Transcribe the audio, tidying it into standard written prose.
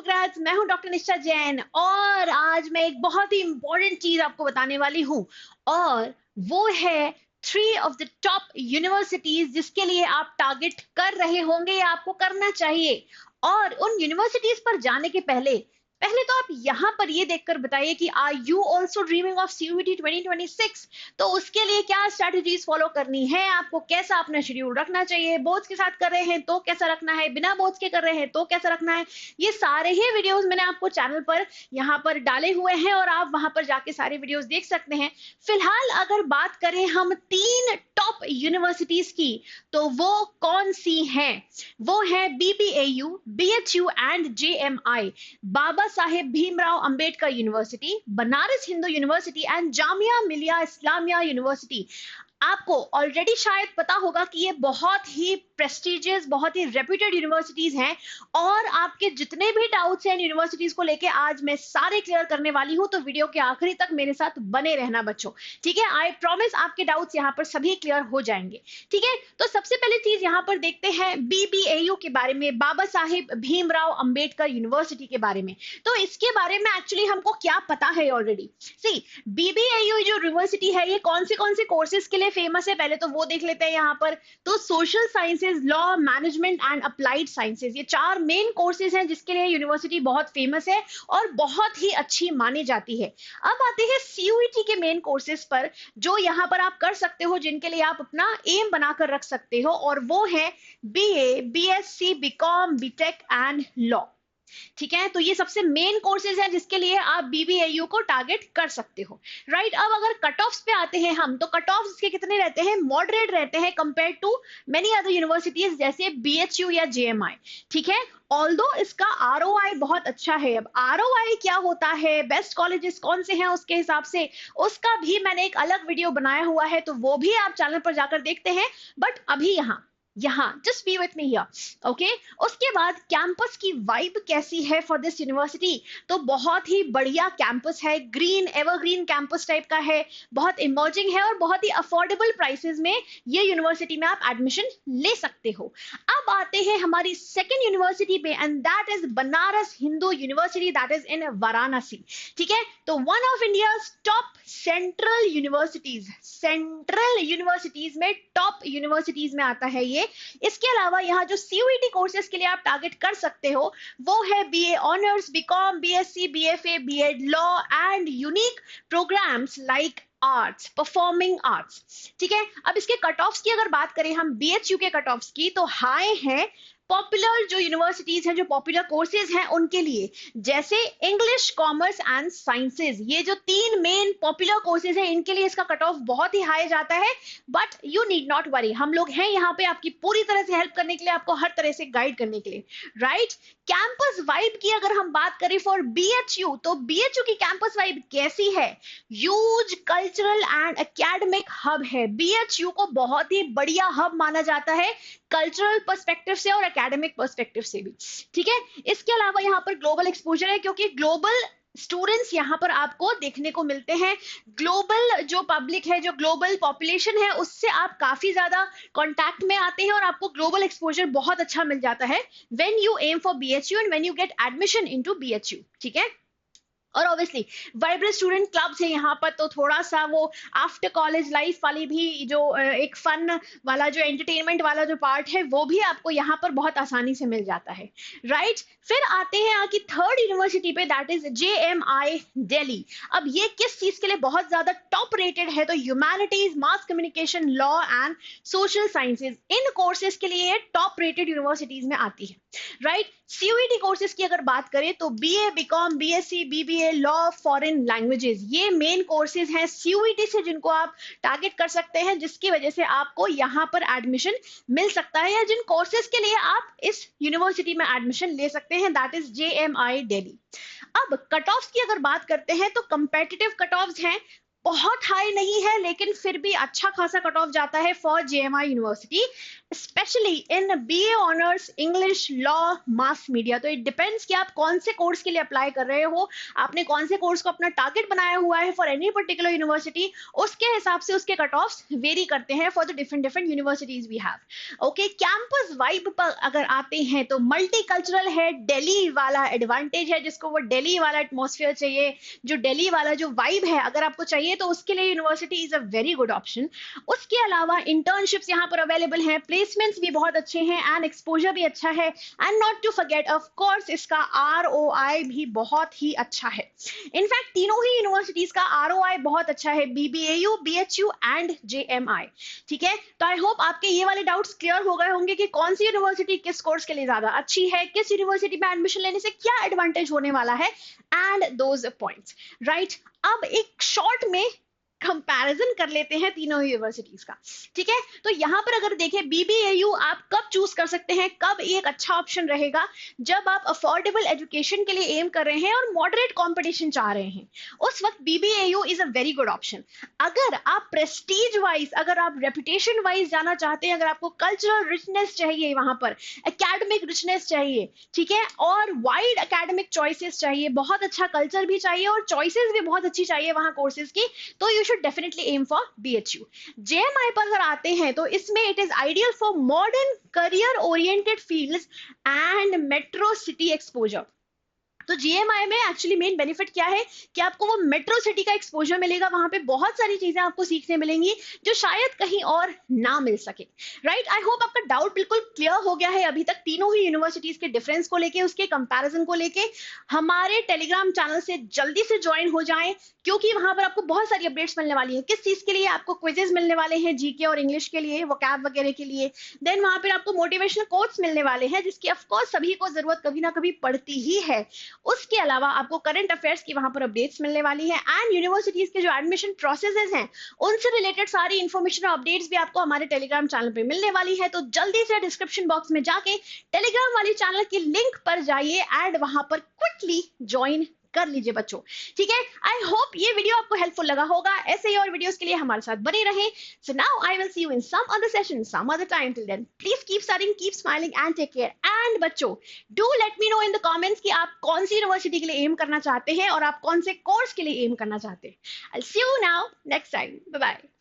Congrats. मैं हूं doctor निशा जैन और आज मैं एक बहुत ही इंपॉर्टेंट चीज आपको बताने वाली हूं और वो है 3 ऑफ द टॉप यूनिवर्सिटीज जिसके लिए आप टारगेट कर रहे होंगे या आपको करना चाहिए। और उन यूनिवर्सिटीज पर जाने के पहले पहले तो आप यहाँ पर ये देखकर बताइए कि are you also dreaming of CUET 2026। तो उसके लिए क्या स्ट्रैटेजीज फॉलो करनी है, आपको कैसा अपना शेड्यूल रखना चाहिए, बोर्ड्स के साथ कर रहे हैं तो कैसा रखना है, बिना बोर्ड्स के कर रहे हैं तो कैसा रखना है, ये सारे ही वीडियोस मैंने आपको चैनल पर यहाँ पर डाले हुए हैं और आप वहां पर जाके सारे वीडियोस देख सकते हैं। फिलहाल अगर बात करें हम 3 टॉप यूनिवर्सिटीज की तो वो कौन सी हैं? वो है BBAU, BHU and JMI, Baba Saheb Bhimrao Ambedkar university, Banaras Hindu university and Jamia Millia Islamia university. आपको ऑलरेडी शायद पता होगा कि ये बहुत ही प्रेस्टिजियस, बहुत ही रेप्यूटेड यूनिवर्सिटीज हैं और आपके जितने भी डाउट्स हैं यूनिवर्सिटीज को लेके आज मैं सारे क्लियर करने वाली हूं। तो वीडियो के आखिरी तक मेरे साथ बने रहना बच्चों, ठीक है? आई प्रॉमिस आपके डाउट्स यहाँ पर सभी क्लियर हो जाएंगे, ठीक है? तो सबसे पहले चीज यहाँ पर देखते हैं बीबीएयू के बारे में, बाबा साहेब भीमराव अंबेडकर यूनिवर्सिटी के बारे में। तो इसके बारे में एक्चुअली हमको क्या पता है ऑलरेडी। सी, बीबीएयू जो यूनिवर्सिटी है ये कौन से कोर्सेज के लिए फेमस है, पहले तो वो देख लेते हैं यहाँ पर। तो social sciences, law, management and applied sciences, ये 4 मेन कोर्सेज हैं जिसके लिए यूनिवर्सिटी बहुत फेमस है और बहुत ही अच्छी मानी जाती है। अब आते हैं सीयूईटी के मेन कोर्सेज पर जो यहाँ पर आप कर सकते हो, जिनके लिए आप अपना एम बनाकर रख सकते हो, और वो है BA, BSc, BCom, BTech and law, ठीक है? तो ये सबसे मेन कोर्सेज हैं जिसके लिए आप बीबीएयू को टारगेट कर सकते हो, राइट? अब अगर कट ऑफ्स पे आते हैं हम, तो कट ऑफ्स इसके कितने रहते हैं? मॉडरेट रहते हैं compare to many other universities जैसे बीएचयू या जेएमआई, ठीक है? ऑल्दो इसका आरओआई बहुत अच्छा है। अब आरओआई क्या होता है, बेस्ट कॉलेजेस कौन से हैं उसके हिसाब से, उसका भी मैंने एक अलग वीडियो बनाया हुआ है, तो वो भी आप चैनल पर जाकर देखते हैं। बट अभी यहाँ just be with me here, okay? उसके बाद कैंपस की वाइब कैसी है फॉर दिस यूनिवर्सिटी? तो बहुत ही बढ़िया कैंपस है, ग्रीन एवरग्रीन कैंपस टाइप का है, बहुत इमर्जिंग है और बहुत ही अफोर्डेबल प्राइसेस में ये यूनिवर्सिटी में आप एडमिशन ले सकते हो। अब आते हैं हमारी सेकेंड यूनिवर्सिटी पे and that is Banaras Hindu university, that is in Varanasi, ठीक है? तो one of India top central universities में टॉप यूनिवर्सिटीज में आता है ये। इसके अलावा यहाँ जो सीयूईटी कोर्सेज के लिए आप टारगेट कर सकते हो वो है BA honours, BCom, BSc, BFA, BEd, law and unique programmes like arts, performing arts, ठीक है? अब इसके कट ऑफ्स की अगर बात करें हम बीएचयू के कट ऑफ्स की, तो हाई है पॉपुलर जो यूनिवर्सिटीज हैं, जो पॉपुलर कोर्सेज हैं उनके लिए, जैसे इंग्लिश, कॉमर्स एंड साइंसेज, ये जो 3 मेन पॉपुलर कोर्सेज हैं इनके लिए इसका कट ऑफ बहुत ही हाई जाता है। But you need not worry, हम लोग हैं यहाँ पे आपकी पूरी तरह से हेल्प करने के लिए, आपको हर तरह से गाइड करने के लिए, राइट? कैंपस वाइब की अगर हम बात करें फॉर बीएचयू, तो बीएचयू की कैंपस वाइब कैसी है? Huge cultural and academic hub है। बीएचयू को बहुत ही बढ़िया हब माना जाता है कल्चरल पर्सपेक्टिव से और एकेडमिक पर्सपेक्टिव से भी, ठीक है? इसके अलावा यहाँ पर ग्लोबल एक्सपोजर है क्योंकि ग्लोबल स्टूडेंट्स यहाँ पर आपको देखने को मिलते हैं। ग्लोबल जो पब्लिक है, जो ग्लोबल पॉपुलेशन है, उससे आप काफी ज्यादा कांटेक्ट में आते हैं और आपको ग्लोबल एक्सपोजर बहुत अच्छा मिल जाता है when you aim for BHU and when you get admission into BHU, ठीक है? और ऑब्वियसली वाइब्रेंट स्टूडेंट क्लब्स है यहाँ पर, तो थोड़ा सा वो आफ्टर कॉलेज लाइफ वाली भी जो एक फन वाला, जो एंटरटेनमेंट वाला जो पार्ट है, वो भी आपको यहाँ पर बहुत आसानी से मिल जाता है, राइट? फिर आते हैं आपकी थर्ड यूनिवर्सिटी पे, दैट इज जेएमआई दिल्ली। अब ये किस चीज के लिए बहुत ज्यादा टॉप रेटेड है? तो humanities, mass communication, law and social sciences, in courses के लिए टॉप रेटेड यूनिवर्सिटीज में आती है, राइट? सीयूईटी कोर्सेज की अगर बात करें तो BA, BCom, BSc, BBA, law, foreign languages, ये मेन कोर्सेज हैं सीयूईटी से जिनको आप टारगेट कर सकते हैं, जिसकी वजह से आपको यहाँ पर एडमिशन मिल सकता है, या जिन कोर्सेज के लिए आप इस यूनिवर्सिटी में एडमिशन ले सकते हैं, दैट इज जेएमआई दिल्ली। अब कट ऑफ्स की अगर बात करते हैं तो कंपेटिटिव कट ऑफ्स हैं, बहुत हाई नहीं है, लेकिन फिर भी अच्छा खासा कट ऑफ जाता है for JMI university, specially in BA honours English law mass media. तो इट डिपेंड्स कि आप कौन से कोर्स के लिए अप्लाई कर रहे हो, आपने कौन से कोर्स को अपना टारगेट बनाया हुआ है फॉर एनी पर्टिकुलर यूनिवर्सिटी, उसके हिसाब से उसके कट ऑफ्स वेरी करते हैं for the different different universities we have. Okay, campus vibe पर अगर आते हैं तो मल्टी कल्चरल है, दिल्ली वाला एडवांटेज है, जिसको वो दिल्ली वाला एटमोसफियर चाहिए, जो दिल्ली वाला जो वाइब है अगर आपको चाहिए, तो उसके लिए university is a very good option. उसके अलावा इंटर्नशिप्स यहाँ पर अवेलेबल हैं, प्लेसमेंट्स भी बहुत अच्छे हैं एंड एक्सपोजर भी अच्छा है, and not to forget of course इसका आरओआई भी बहुत ही अच्छा है। इनफैक्ट तीनों ही यूनिवर्सिटीज का आरओआई बहुत अच्छा है, बीबीएयू, बीएचयू एंड जेएमआई। ठीक है, तो आई होप आपके ये वाले डाउट्स क्लियर हो गए होंगे कि कौन सी यूनिवर्सिटी किस कोर्स के लिए ज्यादा अच्छी है, किस यूनिवर्सिटी में एडमिशन लेने से क्या एडवांटेज होने वाला है, एंड दोज पॉइंट्स, राइट। अब एक शॉर्ट में कंपैरिजन कर लेते हैं तीनों यूनिवर्सिटीज का। ठीक है, तो यहां पर अगर देखें बीबीएयू आप कब चूज कर सकते हैं, कब एक अच्छा ऑप्शन रहेगा, जब आप अफोर्डेबल एजुकेशन के लिए एम कर रहे हैं और मॉडरेट कंपटीशन चाह रहे हैं, उस वक्त BBAU is a very good option. अगर आप प्रेस्टीज वाइज, अगर आप रेपुटेशन वाइज जाना चाहते हैं, अगर आपको कल्चरल रिचनेस चाहिए, वहां पर एकेडमिक रिचनेस चाहिए, ठीक है, और वाइड एकेडमिक चॉइसेस चाहिए, बहुत अच्छा कल्चर भी चाहिए और चॉइसेस भी बहुत अच्छी चाहिए वहां कोर्सेज की, तो you should definitely aim for BHU. JMI पर अगर आते हैं तो इसमें it is ideal for modern career oriented fields and metro city exposure. तो जीएमआई में एक्चुअली मेन बेनिफिट क्या है कि आपको वो मेट्रो सिटी का एक्सपोजर मिलेगा, वहां पे बहुत सारी चीजें आपको सीखने मिलेंगी जो शायद कहीं और ना मिल सके, राइट। आई होप आपका डाउट बिल्कुल क्लियर हो गया है अभी तक तीनों ही यूनिवर्सिटीज के डिफरेंस को लेके, उसके कंपैरिजन को लेके। हमारे टेलीग्राम चैनल से जल्दी से ज्वाइन हो जाएं, क्योंकि वहां पर आपको बहुत सारी अपडेट्स मिलने वाली है। किस चीज के लिए? आपको क्विजेस मिलने वाले हैं, जीके और इंग्लिश के लिए, वोकैब वगैरह के लिए। देन वहां पर आपको मोटिवेशनल कोट्स मिलने वाले हैं, जिसकी ऑफकोर्स सभी को जरूरत कभी ना कभी पड़ती ही है। उसके अलावा आपको करंट अफेयर्स की वहां पर अपडेट्स मिलने वाली है, एंड यूनिवर्सिटीज के जो एडमिशन प्रोसेसेस हैं उनसे रिलेटेड सारी इंफॉर्मेशन और अपडेट्स भी आपको हमारे टेलीग्राम चैनल पे मिलने वाली है। तो जल्दी से डिस्क्रिप्शन बॉक्स में जाके टेलीग्राम वाली चैनल की लिंक पर जाइए एंड वहां पर क्विकली ज्वाइन कर लीजिए बच्चों। ठीक है, आई होप ये वीडियो आपको हेल्पफुल लगा होगा। ऐसे ही और वीडियोस के लिए हमारे साथ बने रहें। So now I will see you in some other session some other time. Till then please keep studying, keep smiling and take care. And बच्चों, do let me know in the comments कि आप कौन सी university के लिए M करना चाहते हैं और आप कौन से कोर्स के लिए एम करना चाहते हैं। I will see you now next time. Bye bye.